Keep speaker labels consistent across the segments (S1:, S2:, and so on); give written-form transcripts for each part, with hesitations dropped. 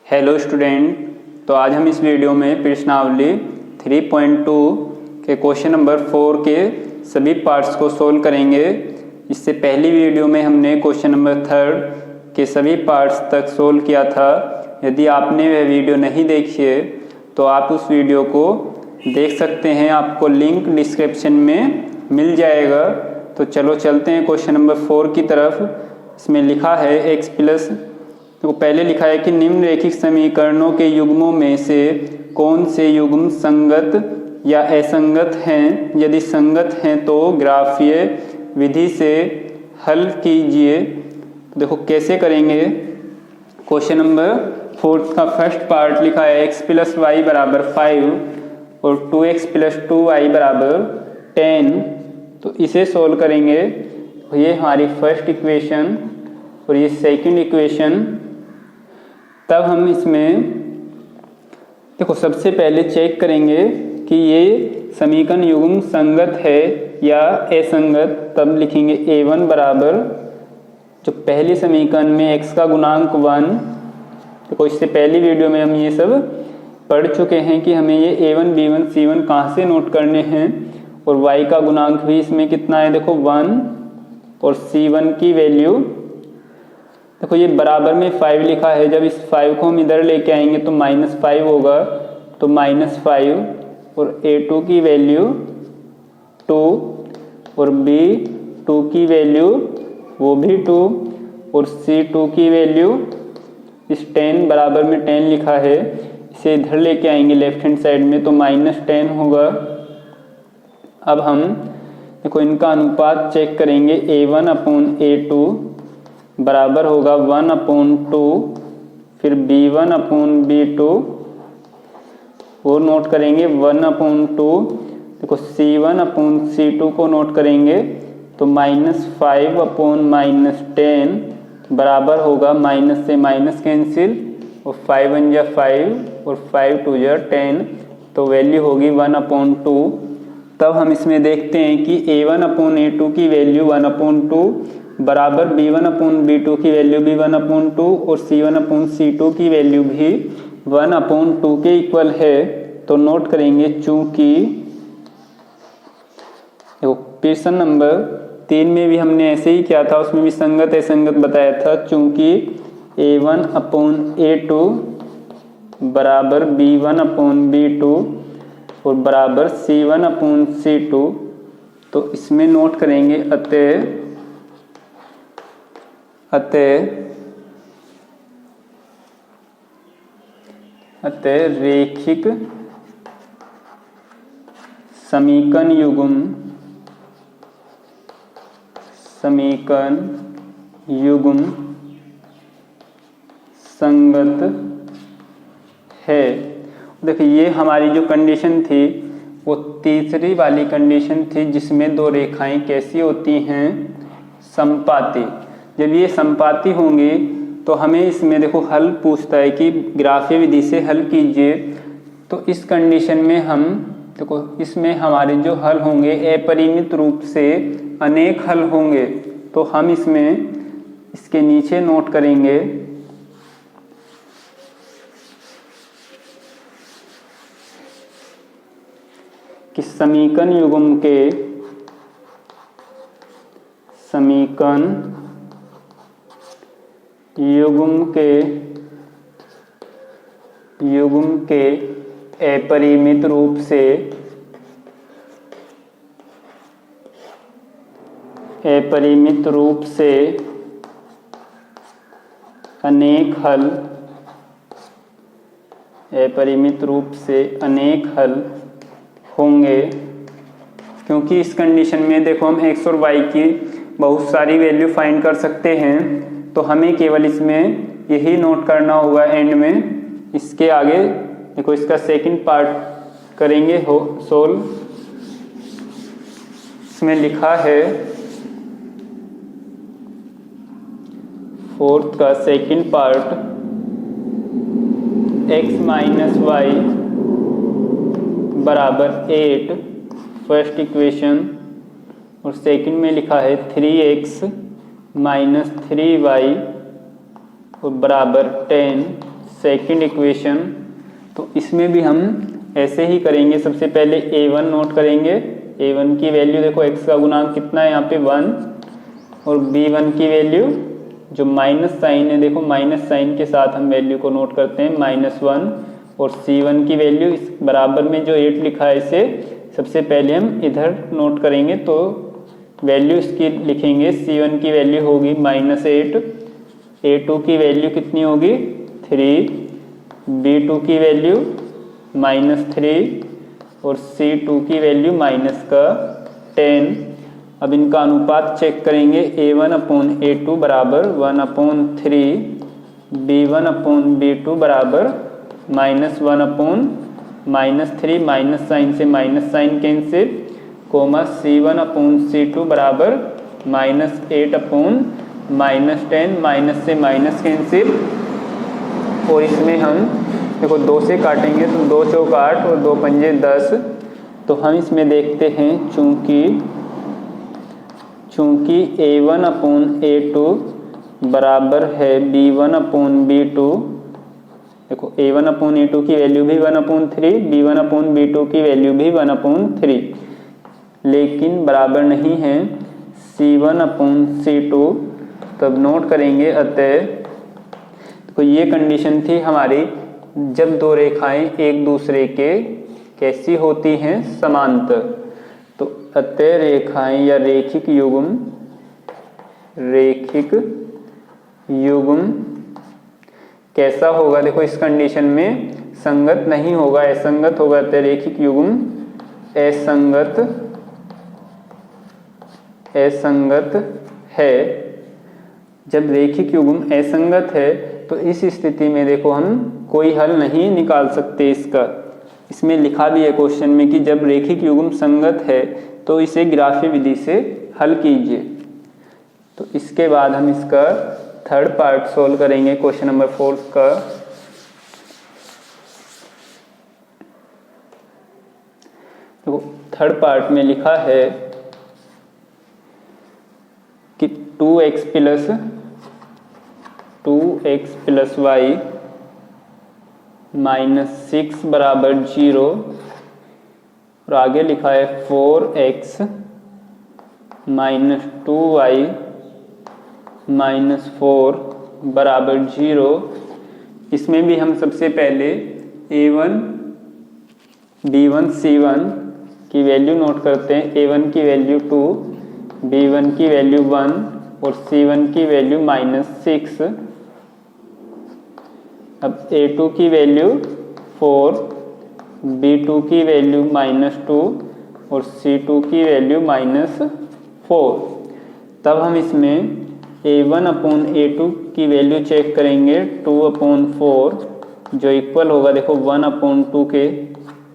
S1: Hello student, तो आज हम इस वीडियो में प्रश्नावली 3.2 के क्वेश्चन नंबर 4 के सभी पार्ट्स को सोल्व करेंगे। इससे पहली वीडियो में हमने क्वेश्चन नंबर 3 के सभी पार्ट्स तक सोल्व किया था। यदि आपने वह वीडियो नहीं देखी है तो आप उस वीडियो को देख सकते हैं, आपको लिंक डिस्क्रिप्शन में मिल जाएगा। तो चलो चलते हैं क्वेश्चन नंबर 4 की तरफ। इसमें लिखा है x प्लस, तो पहले लिखा है कि निम्नलिखित समीकरणों के युग्मों में से कौन से युग्म संगत या असंगत हैं। यदि संगत हैं तो ग्राफीय विधि से हल कीजिए। तो देखो कैसे करेंगे। क्वेश्चन नंबर 4 का फर्स्ट पार्ट लिखा है x प्लस वाई बराबर 5 और 2x प्लस 2y बराबर 10। तो इसे सोल्व करेंगे। ये हमारी फर्स्ट इक्वेशन और ये सेकंड इक्वेशन। तब हम इसमें देखो सबसे पहले चेक करेंगे कि ये समीकरण युग्म संगत है या असंगत। तब लिखेंगे a1 बराबर, जो पहली समीकरण में x का गुणांक 1। देखो इससे पहली वीडियो में हम ये सब पढ़ चुके हैं कि हमें ये a1 b1 c1 कहाँ से नोट करने हैं। और y का गुणांक भी इसमें कितना है, देखो 1 और c1 की वैल्यू देखो ये बराबर में 5 लिखा है। जब इस 5 को हम इधर लेके आएंगे तो -5 होगा, तो -5 और a2 की वैल्यू 2 और b2 की वैल्यू वो भी 2 और c2 की वैल्यू इस 10 बराबर में 10 लिखा है। इसे इधर लेके आएंगे लेफ्ट हैंड साइड में तो -10 होगा। अब हम देखो इनका अनुपात चेक करेंगे। a1/a2 बराबर होगा 1/2, फिर b1/b2 वो नोट करेंगे 1/2। देखो c1/c2 को नोट करेंगे तो -5/-10 बराबर होगा, माइनस से माइनस कैंसिल और 5 1 जा 5 और 5 2 जा 10, तो वैल्यू होगी 1/2। तब हम इसमें देखते हैं कि a1/a2 की वैल्यू 1/2 बराबर b1/b2 की वैल्यू भी 1/2 और c1/c2 की वैल्यू भी 1/2 के इक्वल है। तो नोट करेंगे चूंकि प्रश्न नंबर 3 में भी हमने ऐसे ही किया था, उसमें भी संगत असंगत बताया था। चूंकि a1/a2 बराबर b1/b2 और बराबर c1/c2, तो इसमें नोट करेंगे अतः रैखिक समीकरण युग्म संगत है। देखिए ये हमारी जो कंडीशन थी वो तीसरी वाली कंडीशन थी, जिसमें दो रेखाएं कैसी होती हैं, समपाती। जब ये समपाती होंगी तो हमें इसमें देखो हल पूछता है कि ग्राफीय विधि से हल कीजिए। तो इस कंडीशन में हम देखो इसमें हमारे जो हल होंगे अपरिमित रूप से अनेक हल होंगे। तो हम इसमें इसके नीचे नोट करेंगे कि समीकरण युग्म के अपरिमित रूप से अनेक हल होंगे। क्योंकि इस कंडीशन में देखो हम x और y की बहुत सारी वैल्यू फाइंड कर सकते हैं, तो हमें केवल इसमें यही नोट करना होगा एंड में। इसके आगे देखो इसका सेकंड पार्ट करेंगे सोल्व। इसमें लिखा है फोर्थ का second part x minus Y बराबर 8 फर्स्ट इक्वेशन, और सेकंड में लिखा है 3x माइनस 3y बराबर 10 सेकंड इक्वेशन। तो इसमें भी हम ऐसे ही करेंगे। सबसे पहले a1 नोट करेंगे। a1 की वैल्यू देखो x का गुणांक कितना है यहाँ पे 1, और b1 की वैल्यू जो माइनस साइन है, देखो माइनस साइन के साथ हम वैल्यू को नोट करते हैं -1, और c1 की वैल्यू इस बराबर में जो 8 लिखा है इसे सबसे पहले हम इधर नोट करेंगे, तो वैल्यू इसकी लिखेंगे। c1 की वैल्यू होगी -8, a2 की वैल्यू कितनी होगी 3, b2 की वैल्यू -3, और c2 की वैल्यू -10। अब इनका अनुपात चेक करेंगे। a1/a2 बराबर 1/3, b1/b2 बराबर -1/-3, माइनस साइन से minus sign cancel, comma c1/c2 बराबर -8/-10, माइनस से माइनस कैंसिल, और इसमें हम देखो 2 से काटेंगे तो 2 चौक 8 और 2 पंजे 10। तो हम इसमें देखते हैं चूंकि a1/a2 बराबर है b1/b2, देखो a1/a2 की वैल्यू भी 1/3, b1/b2 की वैल्यू भी 1/3, लेकिन बराबर नहीं है c1/c2। तब नोट करेंगे अतः, तो ये कंडीशन थी हमारी जब दो रेखाएं एक दूसरे के कैसी होती हैं, समांतर। तो अतः रेखाएं या रैखिक युग्म कैसा होगा, देखो इस कंडीशन में संगत नहीं होगा, असंगत होगा। अतः रैखिक युग्म असंगत है। जब रैखिक युग्म असंगत है तो इस स्थिति में देखो हम कोई हल नहीं निकाल सकते इसका। इसमें लिखा भी है क्वेश्चन में कि जब रैखिक युग्म संगत है तो इसे ग्राफीय विधि से हल कीजिए। तो इसके बाद हम इसका थर्ड पार्ट सोल्व करेंगे क्वेश्चन नंबर 4 का। तो थर्ड पार्ट में लिखा है कि 2x प्लस y -6 बराबर 0, और आगे लिखा है 4x - 2y -4 बराबर 0। इसमें भी हम सबसे पहले a1, b1, c1 की वैल्यू नोट करते हैं। a1 की वैल्यू 2, b1 की वैल्यू 1 और c1 की वैल्यू -6। अब a2 की वैल्यू 4, b2 की वैल्यू -2 और c2 की वैल्यू -4। तब हम इसमें a1/a2 की वैल्यू चेक करेंगे 2/4, जो इक्वल होगा देखो 1/2 के।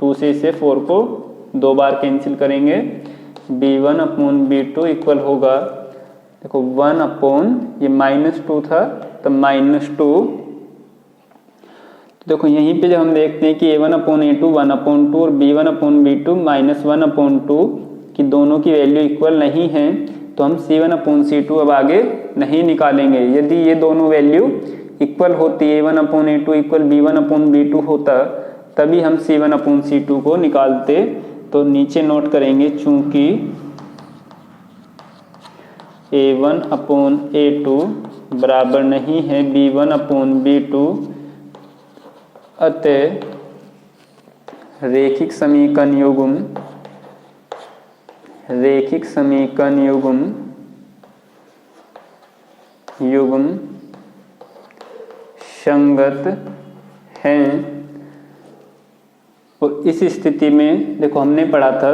S1: 2 से इसे 4 को 2 बार कैंसिल करेंगे। b1/b2 इक्वल होगा देखो 1 ये -2 था तो -2। तो देखो यहीं पे जब हम देखते हैं कि a1/a2 1/2 और b1/b2 -1/2 की दोनों की वैल्यू इक्वल नहीं है, तो हम c1/c2 अब आगे नहीं निकालेंगे। यदि ये दोनों वैल्यू इक्वल होती, a1/a2 इक्वल b1/b2 होता, तभी हम c1/c2 को निकालते। तो नीचे नोट करेंगे चूंकि a1/a2 बराबर नहीं है b1/b2, अतः रैखिक समीकरण युग्म संगत हैं। और इस स्थिति में देखो हमने पढ़ा था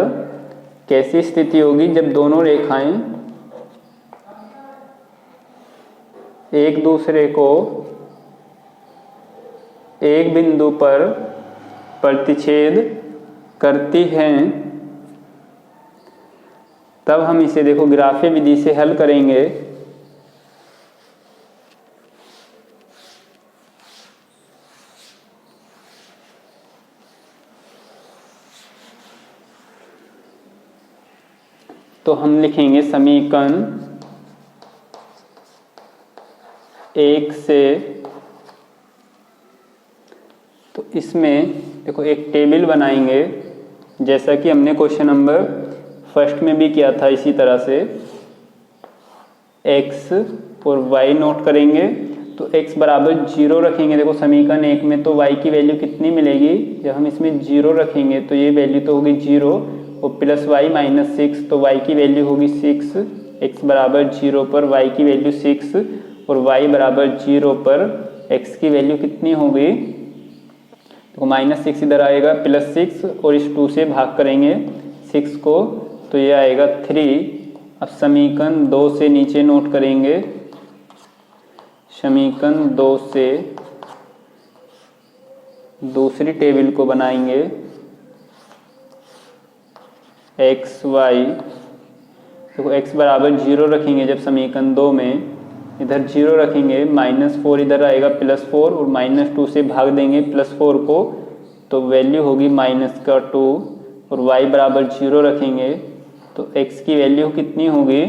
S1: कैसी स्थिति होगी जब दोनों रेखाएं एक दूसरे को एक बिंदु पर प्रतिच्छेद करती हैं। तब हम इसे देखो ग्राफीय विधि से हल करेंगे। तो हम लिखेंगे समीकरण 1 से तो इसमें देखो एक टेबल बनाएंगे, जैसा कि हमने क्वेश्चन नंबर फर्स्ट में भी किया था। इसी तरह से x और y नोट करेंगे। तो x बराबर 0 रखेंगे। देखो समीकरण 1 में तो y की वैल्यू कितनी मिलेगी, जब हम इसमें 0 रखेंगे तो ये वैल्यू तो होगी 0 और प्लस y माइनस 6, तो y की वैल्यू होगी 6। x बराबर 0 पर y की वैल्यू 6 और y बराबर 0 पर x की वैल्यू कितनी होगी, तो -6 इधर आएगा, +6 और इस 2 से भाग करेंगे 6 को, तो ये आएगा 3। अब समीकरण 2 से नीचे नोट करेंगे। समीकरण 2 से दूसरी टेबल को बनाएंगे। x y, देखो x बराबर 0 रखेंगे जब समीकरण 2 में, इधर 0 रखेंगे, -4 इधर आएगा, +4 और -2 से भाग देंगे +4 को, तो वैल्यू होगी -2 और y बराबर 0 रखेंगे तो x की वैल्यू कितनी होगी,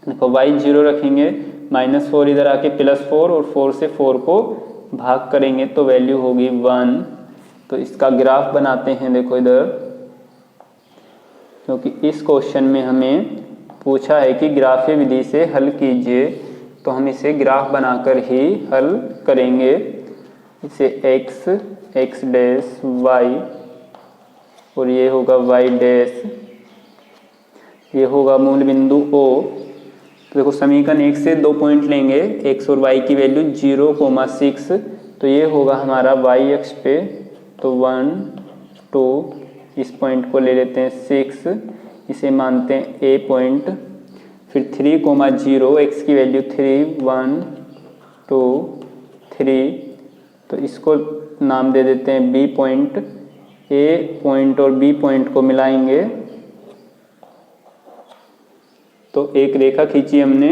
S1: देखो y 0 रखेंगे, -4 इधर आके +4 और 4 से 4 को भाग करेंगे तो वैल्यू होगी 1। तो इसका ग्राफ बनाते हैं। देखो इधर, क्योंकि इस क्वेश्चन में हमें पूछा है कि ग्राफीय विधि से हल कीजिए, तो हम इसे ग्राफ बनाकर ही हल करेंगे। इसे x डैश y और ये होगा y डैश, ये होगा मूल बिंदु O। तो देखो समीकरण 1 से 2 पॉइंट लेंगे, x और y की वैल्यू 0,6, तो ये होगा हमारा y अक्ष पे, तो 1 2, इस पॉइंट को ले लेते हैं 6, इसे मानते हैं A पॉइंट, फिर 3,0, x की वैल्यू 3 1 2 3, तो इसको नाम दे देते हैं B पॉइंट। A पॉइंट और B पॉइंट को मिलाएंगे तो एक रेखा खींची हमने।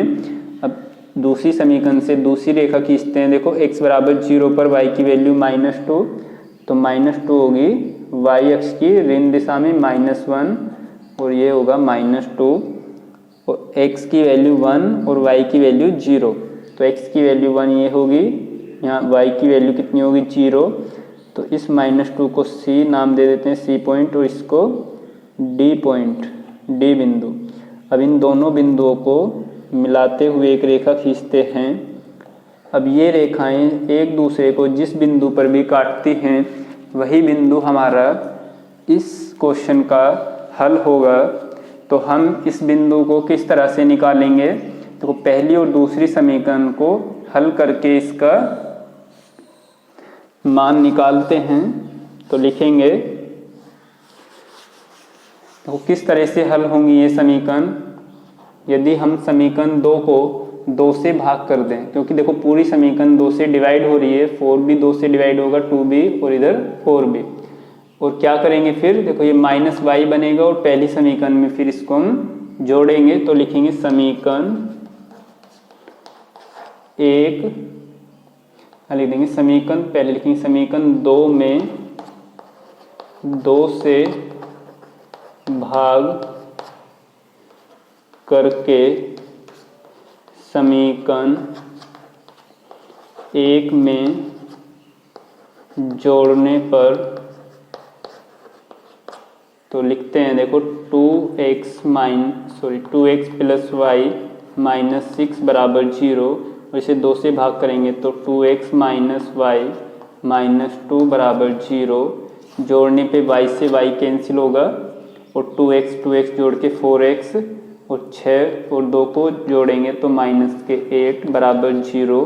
S1: अब दूसरी समीकरण से दूसरी रेखा खींचते हैं। देखो x बराबर 0 पर y की वैल्यू -2, तो -2 होगी y अक्ष की ऋण दिशा में -1 और ये होगा -2, और x की वैल्यू 1 और y की वैल्यू 0, तो x की वैल्यू 1 ये होगी, यहाँ y की वैल्यू कितनी होगी 0, तो इस -2 को C नाम दे देते हैं, C पॉइंट, और इसको D पॉइंट, D बिंदु। अब इन दोनों बिंदुओं को मिलाते हुए एक रेखा खींचते हैं। अब ये रेखाएं एक दूसरे को जिस बिंदु पर भी काटती हैं वही बिंदु हमारा इस क्वेश्चन का हल होगा। तो हम इस बिंदु को किस तरह से निकालेंगे, तो पहली और दूसरी समीकरण को हल करके इसका मान निकालते हैं। तो लिखेंगे, तो किस तरह से हल होंगी ये समीकरण, यदि हम समीकरण 2 को 2 से भाग कर दें, क्योंकि देखो पूरी समीकरण 2 से डिवाइड हो रही है, 4 भी 2 से डिवाइड होगा, 2 भी और इधर 4 भी, और क्या करेंगे फिर, देखो ये -y बनेगा और पहली समीकरण में फिर इसको हम जोड़ेंगे। तो लिखेंगे समीकरण 1, लिख देंगे समीकरण, पहले लिखेंगे समीकरण 2 में 2 से भाग करके समीकरण 1 में जोड़ने पर, तो लिखते हैं देखो 2x प्लस y माइनस 6 बराबर 0, और इसे 2 से भाग करेंगे तो 2x माइनस y माइनस 2 बराबर 0, जोड़ने पे y से y कैंसिल होगा और 2x जोड़ के 4x और 6 और 2 को जोड़ेंगे तो -8 बराबर 0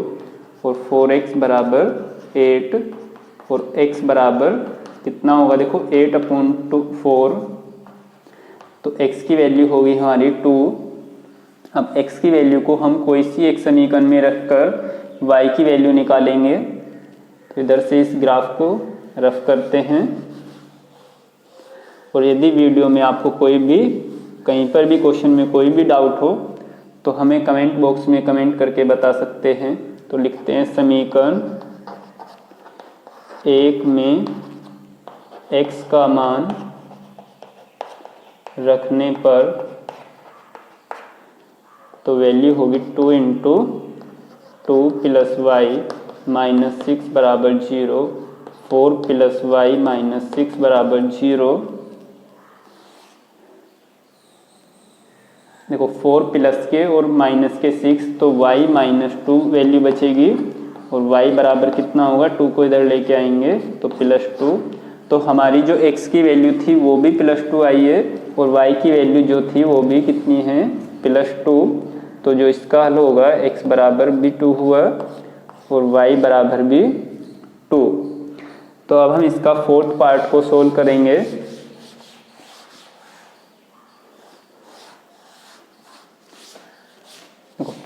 S1: और 4x बराबर 8 और x बराबर कितना होगा, देखो 8/4, तो x की वैल्यू होगी हमारी 2। अब x की वैल्यू को हम कोई सी एक समीकरण में रखकर y की वैल्यू निकालेंगे। तो इधर से इस ग्राफ को रफ करते हैं, और यदि वीडियो में आपको कोई भी कहीं पर भी क्वेश्चन में कोई भी डाउट हो तो हमें कमेंट बॉक्स में कमेंट करके बता सकते हैं। तो लिखते हैं समीकरण 1 में x का मान रखने पर तो वैल्यू होगी 2 × 2 प्लस y माइनस 6 बराबर 0, 4 प्लस वाई माइनस 6 बराबर 0। देखो 4 प्लस के और माइनस के 6 तो y माइनस 2 वैल्यू बचेगी और y बराबर कितना होगा, 2 को इधर लेके आएंगे तो प्लस 2। तो हमारी जो x की वैल्यू थी वो भी प्लस 2 आई है और y की वैल्यू जो थी वो भी कितनी है, प्लस 2। तो जो इसका हल होगा x बराबर भी 2 हुआ और y बराबर भी 2। तो अब हम इसका फोर्थ पार्ट को सोल्व करेंगे।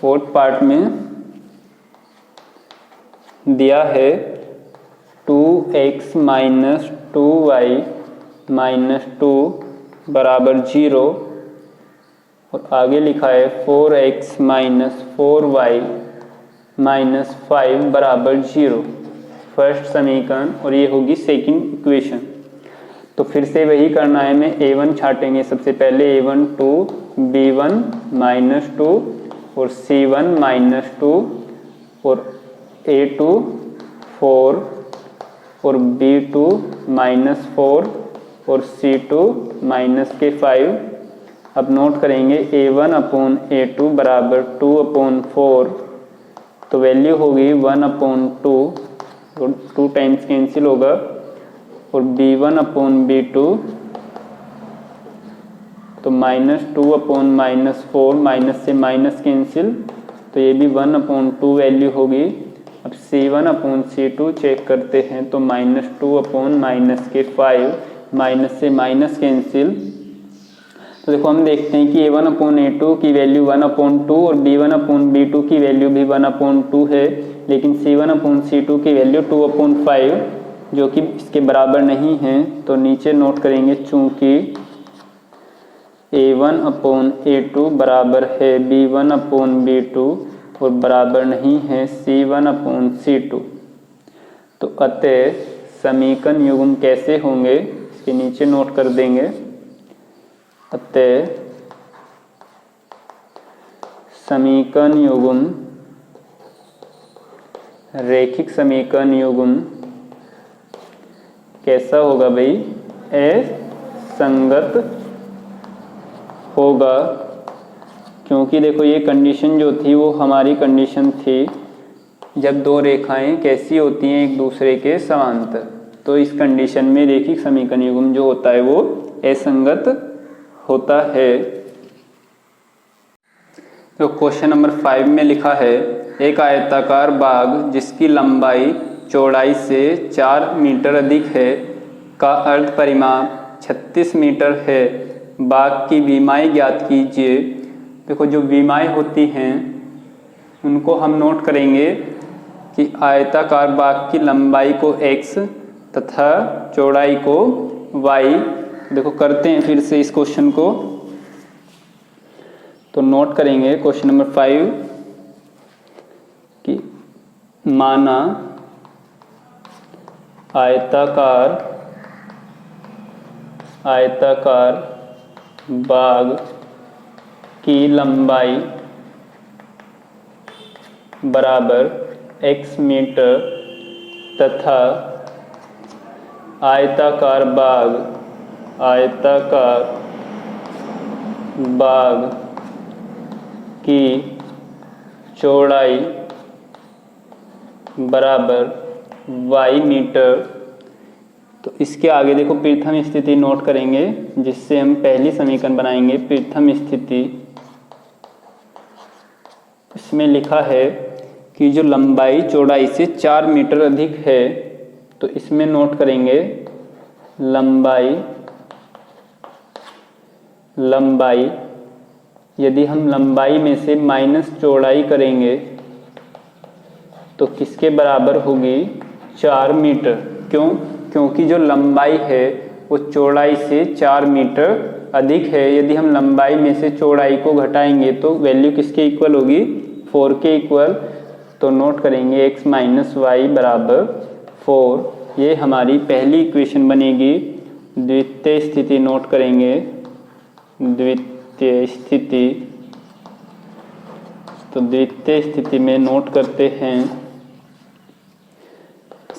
S1: फोर्थ पार्ट में दिया है 2x माइनस 2y माइनस 2 बराबर 0 और आगे लिखा है 4x माइनस 4y माइनस 5 बराबर 0, फर्स्ट समीकरण, और ये होगी सेकंड इक्वेशन। तो फिर से वही करना है, हमें a1 छाटेंगे सबसे पहले, a1 2, b1 माइनस 2 और c1 माइनस 2 और a2 4 और b2 माइनस 4 और c2 माइनस के 5। अब नोट करेंगे a1 अपॉन a2 बराबर 2 अपॉन 4, तो वैल्यू होगी 1 अपॉन 2 और 2 टाइम्स कैंसिल होगा, और b1 अपॉन b2 तो माइनस 2 अपॉन माइनस 4, माइनस से माइनस कैंसिल, तो ये भी 1 अपॉन 2 वैल्यू होगी। अब c1 अपॉन c2 चेक करते हैं तो माइनस 2 अपॉन माइनस के 5, माइनस से माइनस कैंसिल। तो देखो हम देखते हैं कि a1 अपॉन a2 की वैल्यू 1 अपॉन 2 और b1 अपॉन b2 की वैल्यू भी 1 अपॉन 2 है, लेकिन c1 अपॉन c2 की वैल्यू 2 अपॉन 5 जो कि इसके बराबर नहीं है। तो नीचे नोट करेंगे चूंकि a1 अपॉन a2 बराबर है b1 अपॉन b2 और बराबर नहीं है c1 अपॉन c2, तो अतः समीकरण युग्म कैसे होंगे इसके नीचे नोट कर देंगे। अतः समीकरण युग्म, रैखिक समीकरण युग्म कैसा होगा भाई, असंगत होगा, क्योंकि देखो ये कंडीशन जो थी वो हमारी कंडीशन थी जब दो रेखाएं कैसी होती हैं, एक दूसरे के समांतर। तो इस कंडीशन में रैखिक समीकरण युग्म जो होता है वो असंगत होता है। तो क्वेश्चन नंबर 5 में लिखा है एक आयताकार बाग जिसकी लंबाई चौड़ाई से 4 मीटर अधिक है का अर्ध परिमाप 36 मीटर है, बाग की विमाएँ ज्ञात कीजिए। देखो जो विमाएँ होती हैं उनको हम नोट करेंगे कि आयताकार बाग की लंबाई को x तथा चौड़ाई को y। देखो करते हैं फिर से इस क्वेश्चन को, तो नोट करेंगे क्वेश्चन नंबर 5 कि माना आयताकार बाग की लंबाई बराबर x मीटर तथा आयताकार बाग की चौड़ाई बराबर y मीटर। तो इसके आगे देखो प्रथम स्थिति नोट करेंगे जिससे हम पहली समीकरण बनाएंगे। प्रथम स्थिति इसमें लिखा है कि जो लंबाई चौड़ाई से 4 मीटर अधिक है, तो इसमें नोट करेंगे लंबाई यदि हम लंबाई में से माइनस चौड़ाई करेंगे तो किसके बराबर होगी, 4 मीटर। क्यों? क्योंकि जो लंबाई है वो चौड़ाई से 4 मीटर अधिक है। यदि हम लंबाई में से चौड़ाई को घटाएंगे तो वैल्यू किसके इक्वल होगी, 4 के इक्वल। तो नोट करेंगे x माइनस वाई बराबर 4, ये हमारी पहली इक्वेशन बनेगी। द्वितीय स्थिति नोट करेंगे, द्वितीय स्थिति, तो द्वितीय स्थिति में नोट करते हैं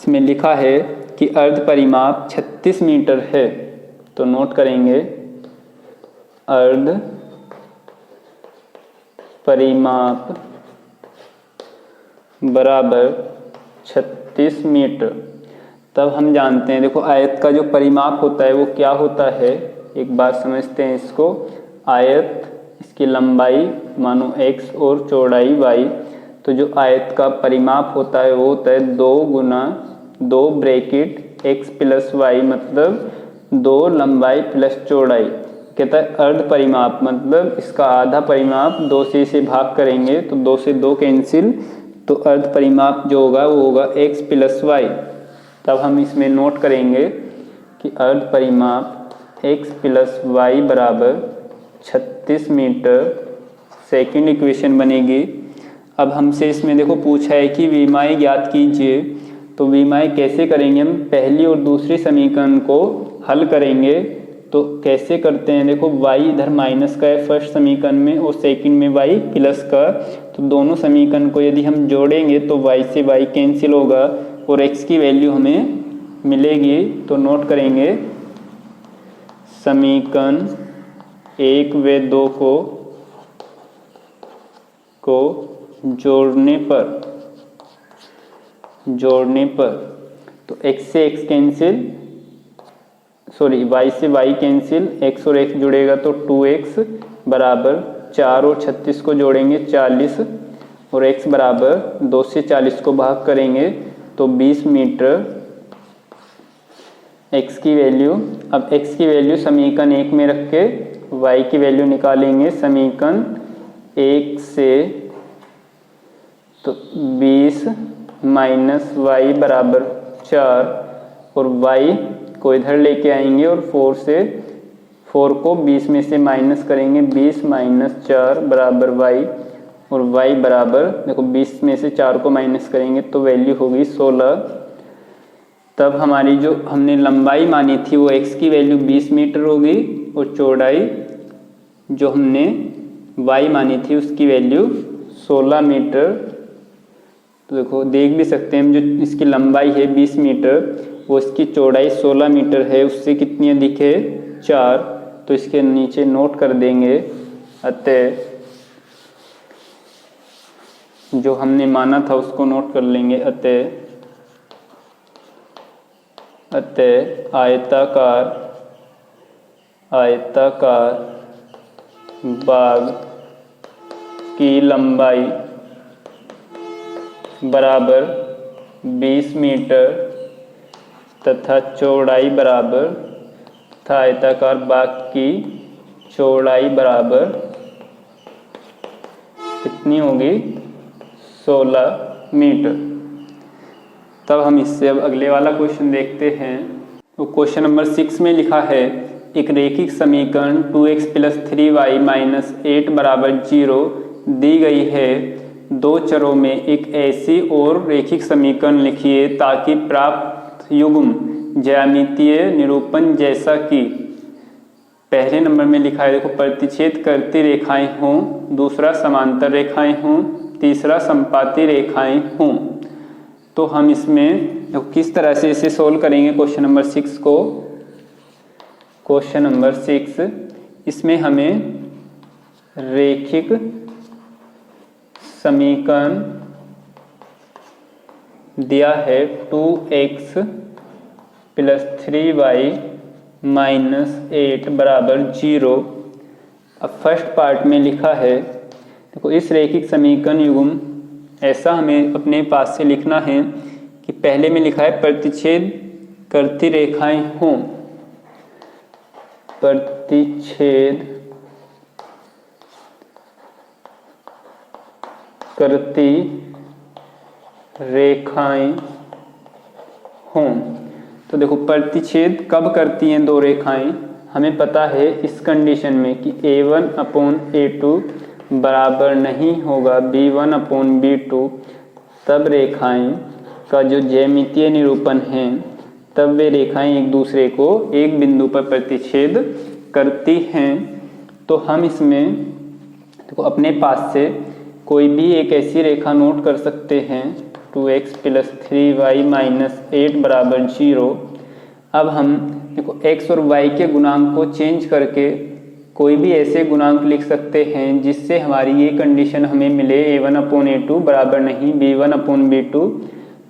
S1: इसमें लिखा है कि अर्ध परिमाप 36 मीटर है, तो नोट करेंगे अर्ध परिमाप बराबर 36 मीटर। तब हम जानते हैं, देखो आयत का जो परिमाप होता है वो क्या होता है, एक बात समझते हैं इसको। आयत, इसकी लंबाई मानो x और चौड़ाई y, तो जो आयत का परिमाप होता है वो होता है 2 गुना 2 ब्रैकेट x प्लस वाई, मतलब 2 लंबाई प्लस चौड़ाई। कहता है अर्ध परिमाप मतलब इसका आधा परिमाप 2 से इसे भाग करेंगे तो 2 से 2 कैंसिल, तो अर्ध परिमाप जो होगा वो होगा x प्लस वाई। तब हम इसमें नोट करेंगे कि अर्ध परिमाप x प्लस वाई बराबर 36 मीटर। सेकंड इक्वेशन बनेगी। अब हमसे इसमें देखो पूछा है कि विमाएँ ज्ञात कीजिए, तो विमाएँ कैसे करेंगे, हम पहली और दूसरी समीकरण को हल करेंगे। तो कैसे करते हैं, देखो y इधर माइनस का है फर्स्ट समीकरण में और सेकंड में y प्लस का, तो दोनों समीकरण को यदि हम जोड़ेंगे तो y से y कैंसिल होगा और x की वैल्यू हमें मिलेगी। तो नोट करेंगे समीकरण 1 व 2 को जोड़ने पर तो x से x कैंसिल, सॉरी y से y कैंसिल, x और x जुड़ेगा तो 2x बराबर 4 और 36 को जोड़ेंगे 40 और x बराबर 2 से 40 को भाग करेंगे तो 20 मीटर। x की वैल्यू, अब x की वैल्यू समीकरण 1 में रख के y की वैल्यू निकालेंगे समीकरण 1 से, तो 20 माइनस y बराबर 4 और y को इधर लेके आएंगे और 4 को 20 में से माइनस करेंगे, 20 माइनस 4 बराबर y और y बराबर, देखो 20 में से 4 को माइनस करेंगे तो वैल्यू होगी 16। तब हमारी जो हमने लंबाई मानी थी वो x की वैल्यू 20 मीटर होगी और चौड़ाई जो हमने y मानी थी उसकी वैल्यू 16 मीटर। तो देखो देख भी सकते हैं हम, जो इसकी लंबाई है 20 मीटर वो इसकी चौड़ाई 16 मीटर है, उससे कितनी अधिक है 4, तो इसके नीचे नोट कर देंगे। अतः जो हमने माना था उसको नोट कर लेंगे। अतः आयताकार बाग की लंबाई बराबर 20 मीटर तथा चौड़ाई बराबर, तथा आयताकार बाग की चौड़ाई बराबर कितनी होगी 16 मीटर। तब हम इससे अब अगले वाला क्वेश्चन देखते हैं। तो क्वेश्चन नंबर 6 में लिखा है एक रेखिक समीकरण 2x प्लस 3y माइनस 8 बराबर 0 दी गई है। दो चरों में एक ऐसी और रेखिक समीकरण लिखिए ताकि प्राप्त युग्म ज्यामितीय निरूपण जैसा कि, पहले नंबर में लिखा है देखो प्रतिच्छेद करती रेखाएं हों, दूसरा समांतर रेखाएं हों, तीसरा संपाती रेखाएं हों। तो हम इसमें किस तरह से इसे सोल्व करेंगे क्वेश्चन नंबर 6 को। क्वेश्चन नंबर 6, इसमें हमें रेखिक समीकरण दिया है 2x प्लस 3y माइनस 8 बराबर 0। अब फर्स्ट पार्ट में लिखा है, देखो इस रेखिक समीकरण युग्म ऐसा हमें अपने पास से लिखना है कि पहले में लिखा है प्रतिच्छेद करती रेखाएं हों, प्रतिच्छेद करती रेखाएं हों। तो देखो प्रतिच्छेद कब करती हैं दो रेखाएं, हमें पता है इस कंडीशन में कि a1 अपॉन a2 बराबर नहीं होगा b1 अपॉन b2, तब रेखाएं का जो ज्यामितीय निरूपण है तब वे रेखाएं एक दूसरे को एक बिंदु पर प्रतिच्छेद करती हैं। तो हम इसमें देखो अपने पास से कोई भी एक ऐसी रेखा नोट कर सकते हैं 2x प्लस 3y माइनस 8 बराबर 0। अब हम देखो x और y के गुणांक को चेंज करके कोई भी ऐसे गुणांक लिख सकते हैं जिससे हमारी ये कंडीशन हमें मिले a1/a2 बराबर नहीं b1/b2।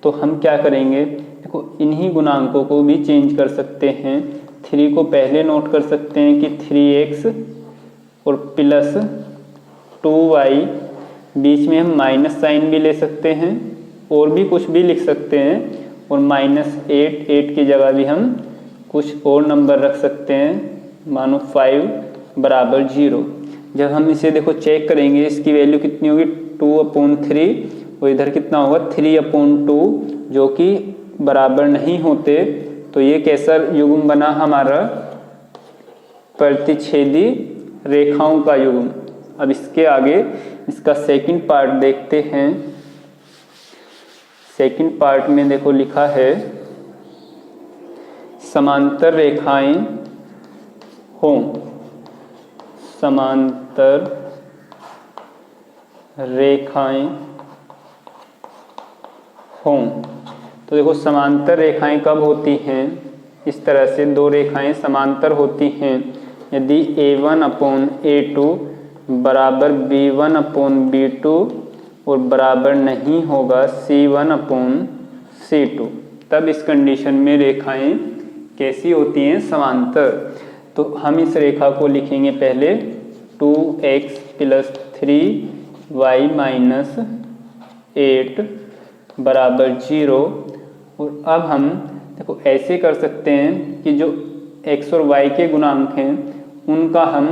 S1: तो हम क्या करेंगे, देखो इन्हीं गुणांकों को भी चेंज कर सकते हैं। 3 को पहले नोट कर सकते हैं कि 3x और प्लस 2y, बीच में हम माइनस साइन भी ले सकते हैं और भी कुछ भी लिख सकते हैं, और -8 की जगह भी हम कुछ और नंबर रख सकते हैं, मानो 5 बराबर 0। जब हम इसे देखो चेक करेंगे इसकी वैल्यू कितनी होगी 2/3, और इधर कितना होगा 3/2, जो कि बराबर नहीं होते। तो ये कैसा युग्म बना हमारा, प्रतिच्छेदी रेखाओं का युग्म। अब इसके आगे इसका सेकंड पार्ट देखते हैं। सेकंड पार्ट में देखो लिखा है समांतर रेखाएं हों, समांतर रेखाएं हों। तो देखो समांतर रेखाएं कब होती हैं, इस तरह से दो रेखाएं समांतर होती हैं यदि a1/a2 बराबर b1/b2 और बराबर नहीं होगा c1/c2। तब इस कंडीशन में रेखाएं कैसी होती हैं, समांतर। तो हम इस रेखा को लिखेंगे पहले 2x प्लस 3y माइनस 8 बराबर 0। और अब हम देखो ऐसे कर सकते हैं कि जो x और y के गुणांक हैं उनका हम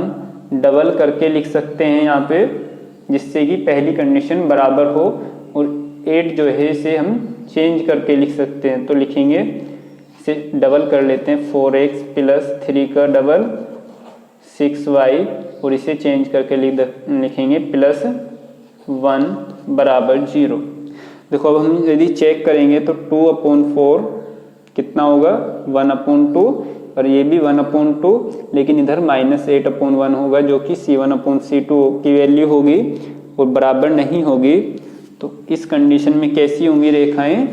S1: डबल करके लिख सकते हैं यहाँ पे, जिससे कि पहली कंडीशन बराबर हो, और 8 जो है इसे हम चेंज करके लिख सकते हैं। तो लिखेंगे, इसे डबल कर लेते हैं, 4x प्लस 3 का डबल 6y, और इसे चेंज करके लिखेंगे प्लस 1 बराबर 0। देखो अब हम यदि चेक करेंगे तो 2/4 कितना होगा 1/2, और ये भी 1/2, लेकिन इधर -8/1 होगा जो कि c1/c2 की वैल्यू होगी और बराबर नहीं होगी। तो इस कंडीशन में कैसी होंगी रेखाएं,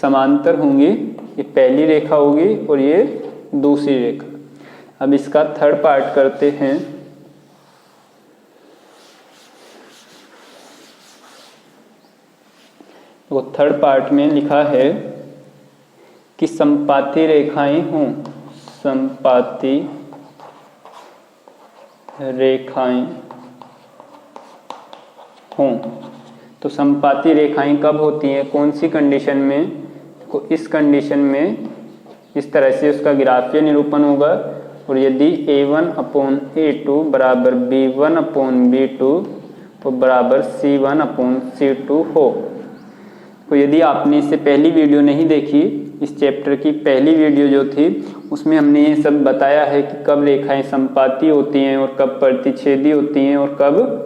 S1: समांतर होंगी। ये पहली रेखा होगी और ये दूसरी रेखा। अब इसका थर्ड पार्ट करते हैं। तो थर्ड पार्ट में लिखा है कि समपाती रेखाएं हों, समपाती रेखाएं हों। तो समपाती रेखाएं कब होती हैं, कौन सी कंडीशन में, तो इस कंडीशन में इस तरह से उसका ग्राफीय निरूपण होगा। और यदि a1/a2 बराबर b1/b2 तो बराबर c1/c2 हो। तो यदि आपने इससे पहली वीडियो नहीं देखी, इस चैप्टर की पहली वीडियो जो थी उसमें हमने ये सब बताया है कि कब रेखाएं समपाती होती हैं और कब प्रतिच्छेदी होती हैं और कब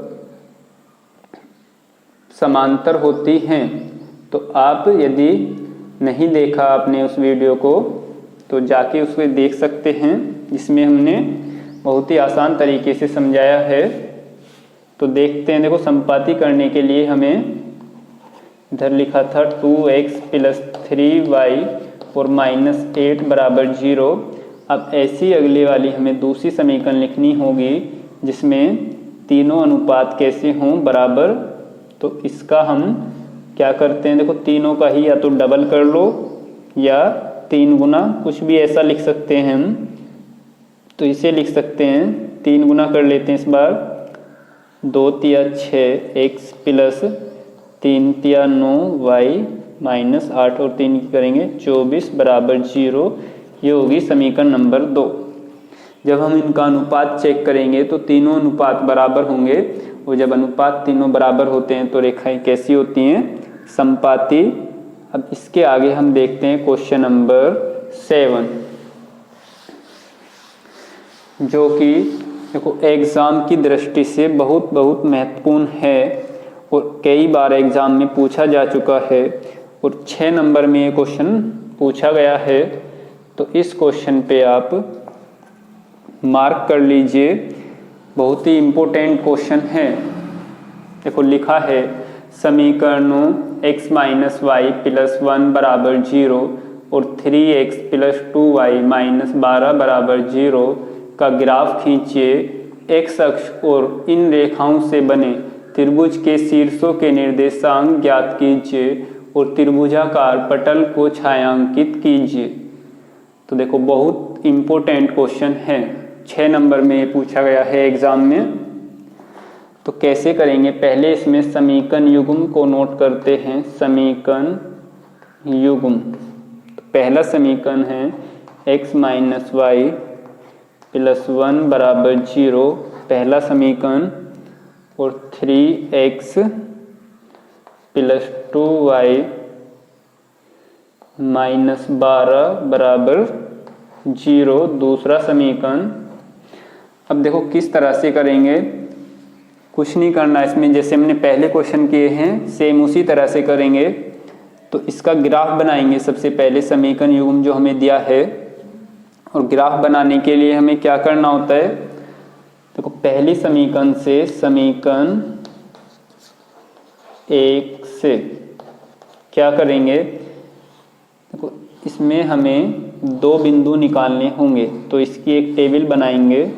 S1: समांतर होती हैं। तो आप यदि नहीं देखा आपने उस वीडियो को तो जाके उसको देख सकते हैं, जिसमें हमने बहुत ही आसान तरीके से समझाया है। तो देखते हैं, देखो समपाती करने के लिए हमें इधर लिखा था 2x प्लस 3y और -8 बराबर 0। अब ऐसी अगली वाली हमें दूसरी समीकरण लिखनी होगी जिसमें तीनों अनुपात कैसे हों, बराबर। तो इसका हम क्या करते हैं, देखो तीनों का ही या तो डबल कर लो या 3 गुना, कुछ भी ऐसा लिख सकते हैं हम। तो इसे लिख सकते हैं 3 गुना कर लेते हैं इस बार, 2 तिया 6x प्लस 3 तिया 9y माइनस 8 और 3 की करेंगे 24 बराबर 0। ये होगी समीकरण नंबर 2। जब हम इनका अनुपात चेक करेंगे तो तीनों अनुपात बराबर होंगे, और जब अनुपात तीनों बराबर होते हैं तो रेखाएं कैसी होती हैं, समपाती। अब इसके आगे हम देखते हैं क्वेश्चन नंबर 7, जो कि देखो एग्जाम की दृष्टि से बहुत महत्वपूर्ण है और कई बार एग्जाम में पूछा जा चुका है, और 6 नंबर में ये क्वेश्चन पूछा गया है। तो इस क्वेश्चन पे आप मार्क कर लीजिए, बहुत ही इम्पोर्टेंट क्वेश्चन है। देखो लिखा है समीकरणों x माइनस वाई प्लस 1 बराबर 0 और 3x प्लस 2y माइनस 12 बराबर 0 का ग्राफ खींचिए। x अक्ष और इन रेखाओं से बने त्रिभुज के शीर्षों के निर्देशांक ज्ञात कीजिए और त्रिभुजाकार पटल को छायांकित कीजिए। तो देखो बहुत इम्पोर्टेंट क्वेश्चन है, 6 नंबर में ये पूछा गया है एग्जाम में। तो कैसे करेंगे, पहले इसमें समीकरण युग्म को नोट करते हैं। समीकरण युग्म, तो पहला समीकरण है x माइनस वाई प्लस 1 बराबर 0, पहला समीकरण, और 3x प्लस 2y माइनस 12 बराबर 0 दूसरा समीकरण। अब देखो किस तरह से करेंगे, कुछ नहीं करना इसमें, जैसे हमने पहले क्वेश्चन किए हैं सेम उसी तरह से करेंगे। तो इसका ग्राफ बनाएंगे सबसे पहले, समीकरण युग्म जो हमें दिया है। और ग्राफ बनाने के लिए हमें क्या करना होता है, देखो पहली समीकरण से समीकरण 1 से क्या करेंगे, देखो इसमें हमें 2 बिंदु निकालने होंगे। तो इसकी एक टेबल बनाएंगे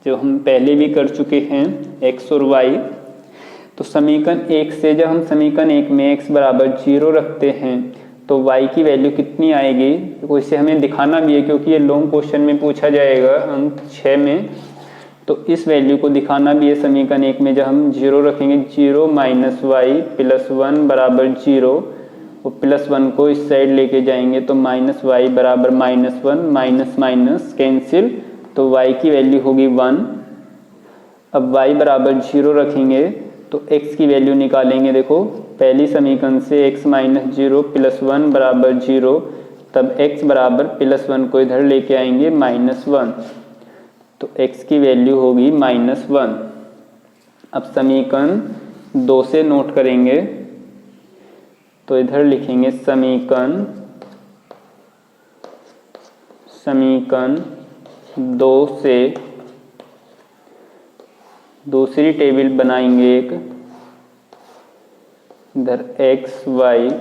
S1: जो हम पहले भी कर चुके हैं, x और y। तो समीकरण 1 से जब हम समीकरण 1 में x बराबर 0 रखते हैं तो y की वैल्यू कितनी आएगी, तो इसे हमें दिखाना भी है क्योंकि ये लॉन्ग क्वेश्चन में पूछा जाएगा अंक 6 में। तो इस वैल्यू को दिखाना भी है समीकरण 1 में, जब हम 0 रखेंगे 0 माइनस वाई प्लस 1 बराबर 0 और प्लस 1 को इस साइड लेके जाएंगे तो माइनस वाई बराबर माइनस 1, माइनस माइनस कैंसिल, तो y की वैल्यू होगी 1। अब y बराबर 0 रखेंगे तो x की वैल्यू निकालेंगे। देखो पहली समीकरण से x माइनस 0 प्लस 1 बराबर 0, तब x बराबर प्लस 1 को इधर लेके आएंगे माइनस 1, तो x की वैल्यू होगी माइनस 1। अब समीकरण 2 से नोट करेंगे, तो इधर लिखेंगे समीकरण 2 से दूसरी टेबल बनाएंगे एक, इधर x y।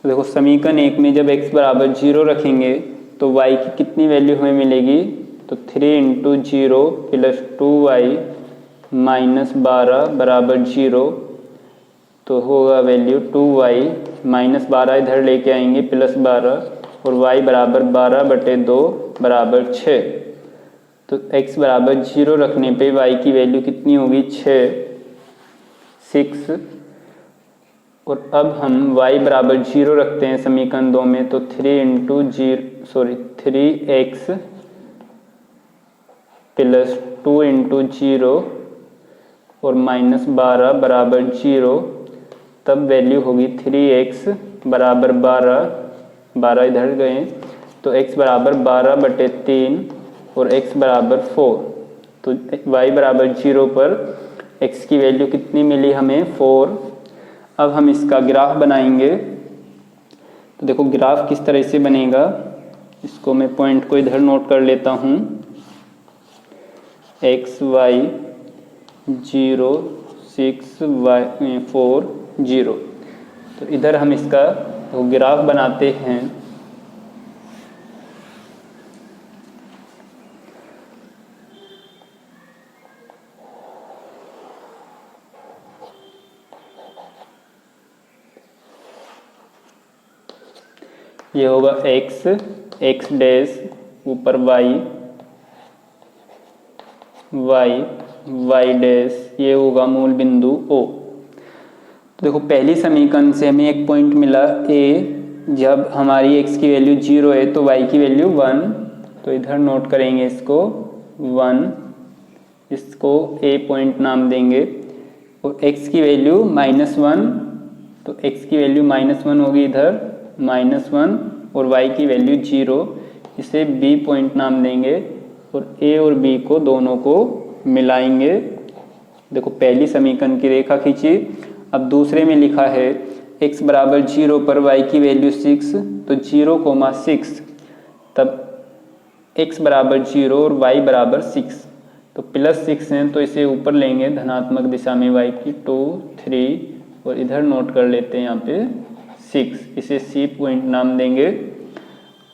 S1: देखो समीकरण 1 में जब x बराबर 0 रखेंगे तो y की कितनी वैल्यू हमें मिलेगी, तो 3 इंटू 0 प्लस 2y माइनस 12 बराबर 0, तो होगा वैल्यू 2y माइनस 12 इधर लेके आएंगे प्लस 12 और y बराबर 12/2 बराबर 6। तो x बराबर 0 रखने पे y की वैल्यू कितनी होगी 6। और अब हम y बराबर 0 रखते हैं समीकरण 2 में, तो 3x प्लस 2 इंटू 0 और माइनस 12 बराबर 0, तब वैल्यू होगी 3x बराबर 12 इधर गए तो x बराबर 12/3 और x बराबर 4। तो y बराबर 0 पर x की वैल्यू कितनी मिली हमें 4। अब हम इसका ग्राफ बनाएंगे। तो देखो ग्राफ किस तरह से बनेगा, इसको मैं पॉइंट को इधर नोट कर लेता हूँ, x y 0 6 y 4 0। तो इधर हम इसका तो ग्राफ बनाते हैं। ये होगा x डैश, ऊपर y डैश, ये होगा मूल बिंदु O। तो देखो पहली समीकरण से हमें एक पॉइंट मिला A, जब हमारी x की वैल्यू 0 है तो y की वैल्यू 1, तो इधर नोट करेंगे इसको 1, इसको A पॉइंट नाम देंगे। और x की वैल्यू -1, तो x की वैल्यू -1 होगी इधर -1, और y की वैल्यू 0, इसे B पॉइंट नाम देंगे। और A और B को दोनों को मिलाएंगे। देखो पहली समीकरण की रेखा खींची। अब दूसरे में लिखा है x बराबर 0 पर y की वैल्यू 6, तो 0,6, तब x बराबर 0 और y बराबर 6, तो +6 है तो इसे ऊपर लेंगे धनात्मक दिशा में y की 2 3 और इधर नोट कर लेते हैं यहाँ पे 6, इसे C पॉइंट नाम देंगे।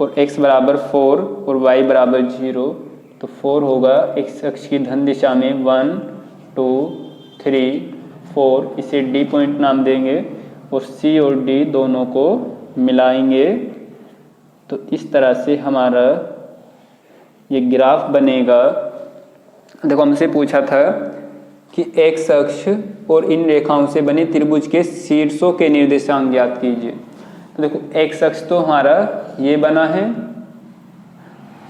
S1: और x बराबर 4 और y बराबर 0, तो 4 होगा x अक्ष की धन दिशा में 1 2 3 4, इसे D पॉइंट नाम देंगे और C और D दोनों को मिलाएंगे। तो इस तरह से हमारा ये ग्राफ बनेगा। देखो हमसे पूछा था कि x अक्ष और इन रेखाओं से बने त्रिभुज के शीर्षों के निर्देशांक ज्ञात कीजिए। तो देखो x अक्ष तो हमारा ये बना है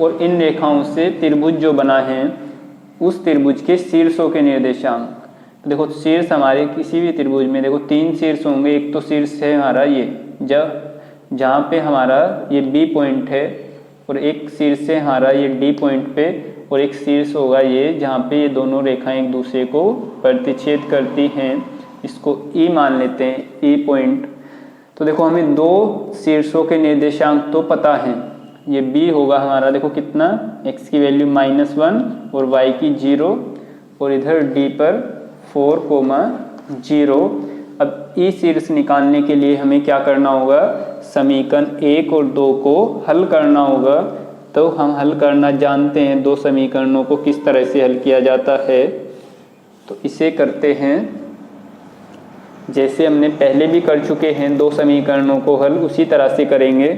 S1: और इन रेखाओं से त्रिभुज जो बना है उस त्रिभुज के शीर्षों के निर्देशांक। तो देखो शीर्ष हमारे किसी भी त्रिभुज में देखो 3 शीर्ष होंगे। एक तो शीर्ष है हमारा ये जहाँ पे हमारा ये B पॉइंट है, और एक शीर्ष है हमारा ये D पॉइंट पे, और एक शीर्ष होगा ये जहाँ पे ये दोनों रेखाएं एक दूसरे को प्रतिच्छेद करती हैं। इसको E मान लेते हैं, E पॉइंट। तो देखो हमें 2 शीर्षों के निर्देशांक तो पता हैं। ये B होगा हमारा देखो कितना, x की वैल्यू -1 और y की 0, और इधर D पर 4, 0। अब E शीर्ष निकालने के लिए हमें क्या करना होगा, समीकरण 1 और 2 को हल करना होगा। तो हम हल करना जानते हैं, 2 समीकरणों को किस तरह से हल किया जाता है। तो इसे करते हैं जैसे हमने पहले भी कर चुके हैं, 2 समीकरणों को हल उसी तरह से करेंगे।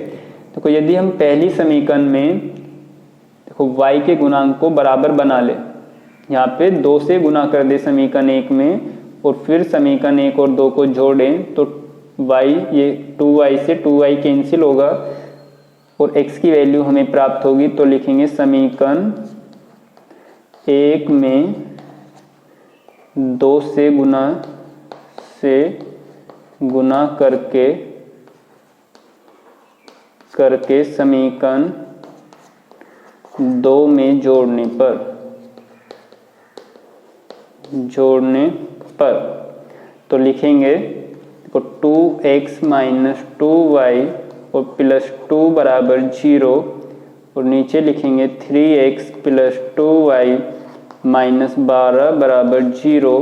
S1: तो यदि हम पहली समीकरण में देखो y के गुणांक को बराबर बना ले, यहाँ पे 2 से गुना कर दे समीकरण 1 में, और फिर समीकरण 1 और 2 को जोड़ें तो y ये 2y से 2y कैंसिल होगा और x की वैल्यू हमें प्राप्त होगी। तो लिखेंगे समीकरण 1 में 2 से गुना करके समीकरण 2 में जोड़ने पर तो लिखेंगे तो 2x - 2y और +2 बराबर 0, और नीचे लिखेंगे 3x + 2y -12 बराबर 0।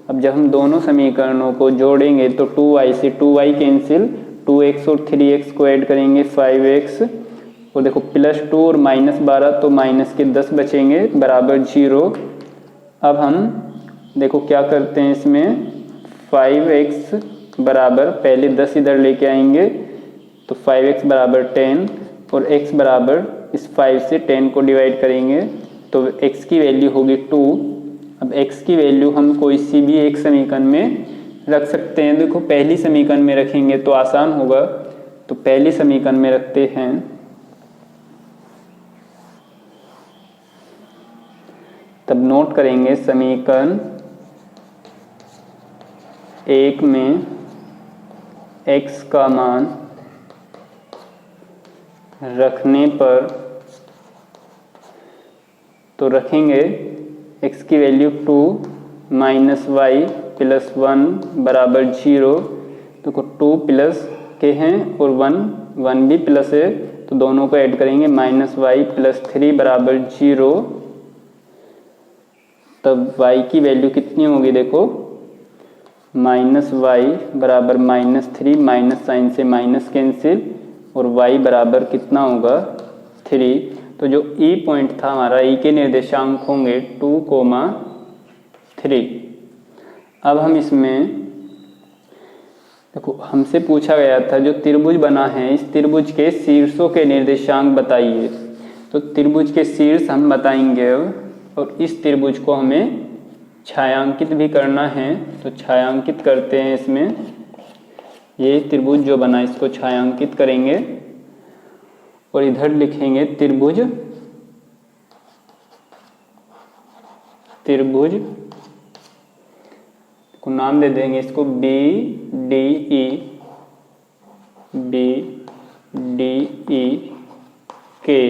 S1: अब जब हम दोनों समीकरणों को जोड़ेंगे तो 2y से 2y कैंसिल, 2x और 3x को ऐड करेंगे 5x, और देखो +2 और -12 तो माइनस के 10 बचेंगे बराबर 0। अब हम देखो क्या करते हैं, इसमें 5x बराबर पहले 10 इधर लेके आएंगे तो 5x बराबर 10, और x बराबर इस 5 से 10 को डिवाइड करेंगे तो x की वैल्यू होगी 2। अब x की वैल्यू हम कोई सी भी एक समीकरण में रख सकते हैं। देखो पहली समीकरण में रखेंगे तो आसान होगा, तो पहली समीकरण में रखते हैं। तब नोट करेंगे समीकरण 1 में x का मान रखने पर तो रखेंगे x की वैल्यू 2 - y + 1 बराबर 0। तो 2 प्लस के हैं और 1 भी प्लस है तो दोनों को ऐड करेंगे -y + 3 बराबर 0। तब y की वैल्यू कितनी होगी, देखो -y बराबर -3, माइनस साइन से माइनस कैंसिल, और y बराबर कितना होगा 3। तो जो E पॉइंट था हमारा, E के निर्देशांक होंगे 2, 3। अब हम इसमें देखो हमसे पूछा गया था जो त्रिभुज बना है इस त्रिभुज के शीर्षों के निर्देशांक बताइए। तो त्रिभुज के शीर्ष हम बताएंगे और इस त्रिभुज को हमें छायांकित भी करना है। तो छायांकित करते हैं, इसमें ये त्रिभुज जो बना इसको छायांकित करेंगे और इधर लिखेंगे त्रिभुज को नाम दे देंगे इसको BDE के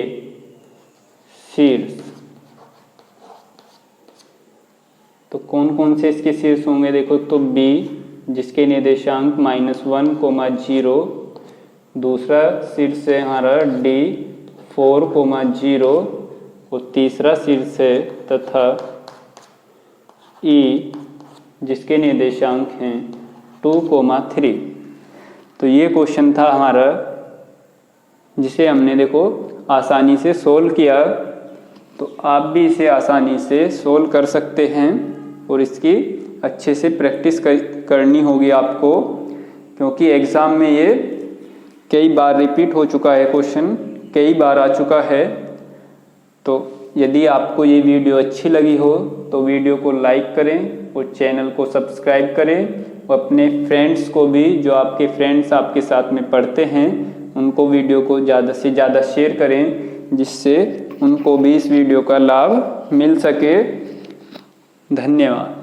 S1: शीर्ष। तो कौन कौन से इसके शीर्ष होंगे, देखो तो B जिसके निर्देशांक -1, 0, दूसरा शीर्ष है हमारा D 4, 0, और तीसरा शीर्ष है तथा E जिसके निर्देशांक हैं 2,3। तो ये क्वेश्चन था हमारा, जिसे हमने देखो आसानी से सोल्व किया। तो आप भी इसे आसानी से सोल्व कर सकते हैं और इसकी अच्छे से प्रैक्टिस करनी होगी आपको, क्योंकि एग्ज़ाम में ये कई बार रिपीट हो चुका है, क्वेश्चन कई बार आ चुका है। तो यदि आपको ये वीडियो अच्छी लगी हो तो वीडियो को लाइक करें और चैनल को सब्सक्राइब करें, और अपने फ्रेंड्स को भी, जो आपके फ्रेंड्स आपके साथ में पढ़ते हैं, उनको वीडियो को ज़्यादा से ज़्यादा शेयर करें, जिससे उनको भी इस वीडियो का लाभ मिल सके। धन्यवाद।